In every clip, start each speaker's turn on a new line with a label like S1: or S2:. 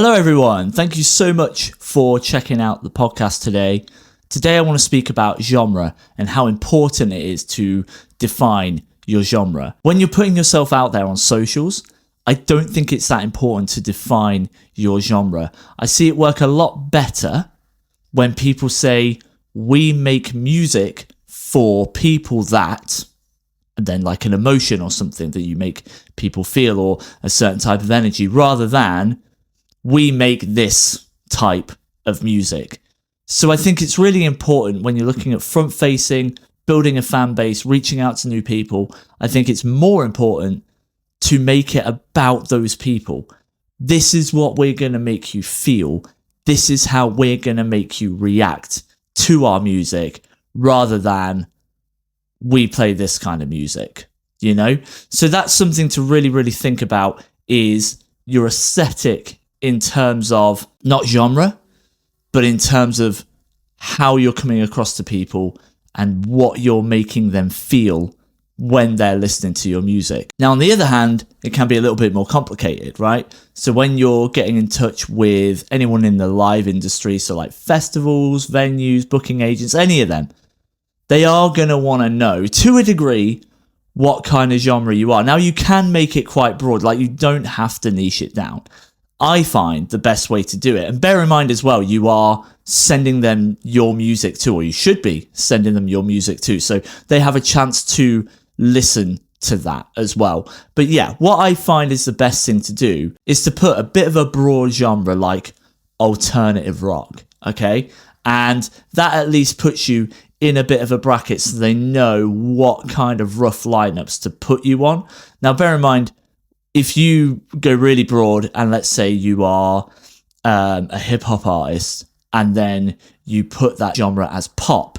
S1: Hello everyone, thank you so much for checking out the podcast today. Today I want to speak about genre and how important it is to define your genre. When you're putting yourself out there on socials, I don't think it's that important to define your genre. I see it work a lot better when people say, we make music for people that, and then like an emotion or something that you make people feel, or a certain type of energy, rather than we make this type of music. So I think it's really important when you're looking at front facing, building a fan base, reaching out to new people. I think it's more important to make it about those people. This is what we're going to make you feel. This is how we're going to make you react to our music, rather than we play this kind of music, you know? So that's something to really, really think about, is your aesthetic in terms of not genre, but in terms of how you're coming across to people and what you're making them feel when they're listening to your music. Now, on the other hand, it can be a little bit more complicated, right? So when you're getting in touch with anyone in the live industry, so like festivals, venues, booking agents, any of them, they are going to want to know, to a degree, what kind of genre you are. Now, you can make it quite broad, like you don't have to niche it down. I find the best way to do it, and bear in mind as well, you are sending them your music too, or you should be sending them your music too, so they have a chance to listen to that as well. But yeah, what I find is the best thing to do is to put a bit of a broad genre like alternative rock, okay? And that at least puts you in a bit of a bracket so they know what kind of rough lineups to put you on. Now, bear in mind, if you go really broad and let's say you are a hip hop artist and then you put that genre as pop,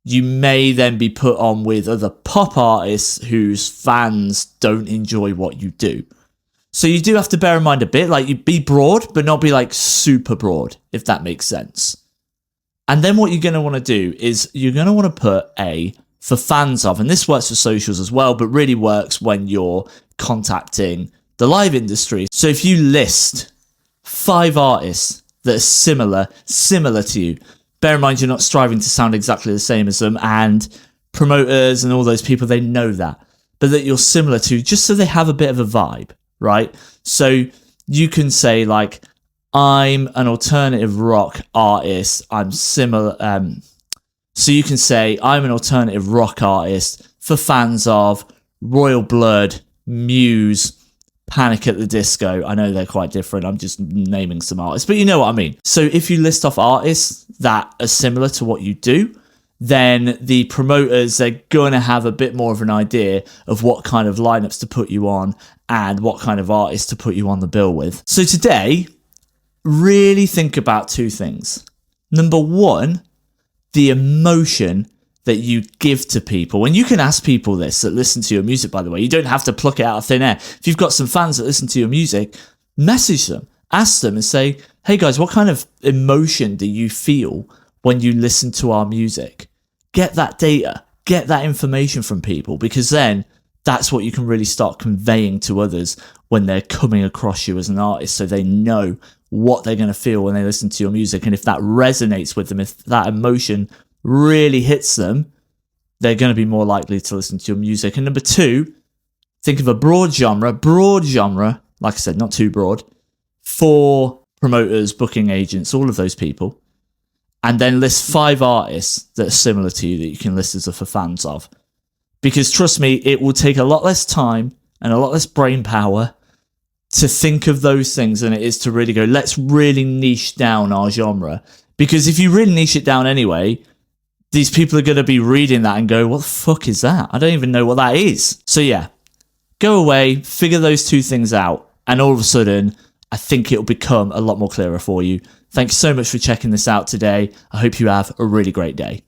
S1: you may then be put on with other pop artists whose fans don't enjoy what you do. So you do have to bear in mind a bit, like you be broad, but not be like super broad, if that makes sense. And then what you're going to want to do is you're going to want to put a for fans of, and this works for socials as well, but really works when you're contacting the live industry. So if you list 5 artists that are similar to you, bear in mind you're not striving to sound exactly the same as them, and promoters and all those people, they know that, but that you're similar to, just so they have a bit of a vibe, right? So you can say like, I'm an alternative rock artist, I'm similar, so you can say, I'm an alternative rock artist for fans of Royal Blood, Muse, Panic at the Disco. I know they're quite different. I'm just naming some artists, but you know what I mean. So if you list off artists that are similar to what you do, then the promoters, they're going to have a bit more of an idea of what kind of lineups to put you on and what kind of artists to put you on the bill with. So today, really think about 2 things. Number 1, the emotion that you give to people. And you can ask people this that listen to your music, by the way. You don't have to pluck it out of thin air. If you've got some fans that listen to your music, message them, ask them and say, hey guys, what kind of emotion do you feel when you listen to our music? Get that data, get that information from people, because then that's what you can really start conveying to others when they're coming across you as an artist, so they know what they're going to feel when they listen to your music. And if that resonates with them, if that emotion really hits them, they're going to be more likely to listen to your music. And number 2, think of a broad genre, like I said, not too broad, for promoters, booking agents, all of those people, and then list 5 artists that are similar to you that you can list as for fans of. Because trust me, it will take a lot less time and a lot less brain power to think of those things than it is to really go, let's really niche down our genre. Because if you really niche it down anyway, these people are going to be reading that and go, what the fuck is that? I don't even know what that is. So yeah, go away, figure those 2 things out, and all of a sudden, I think it'll become a lot more clearer for you. Thanks so much for checking this out today. I hope you have a really great day.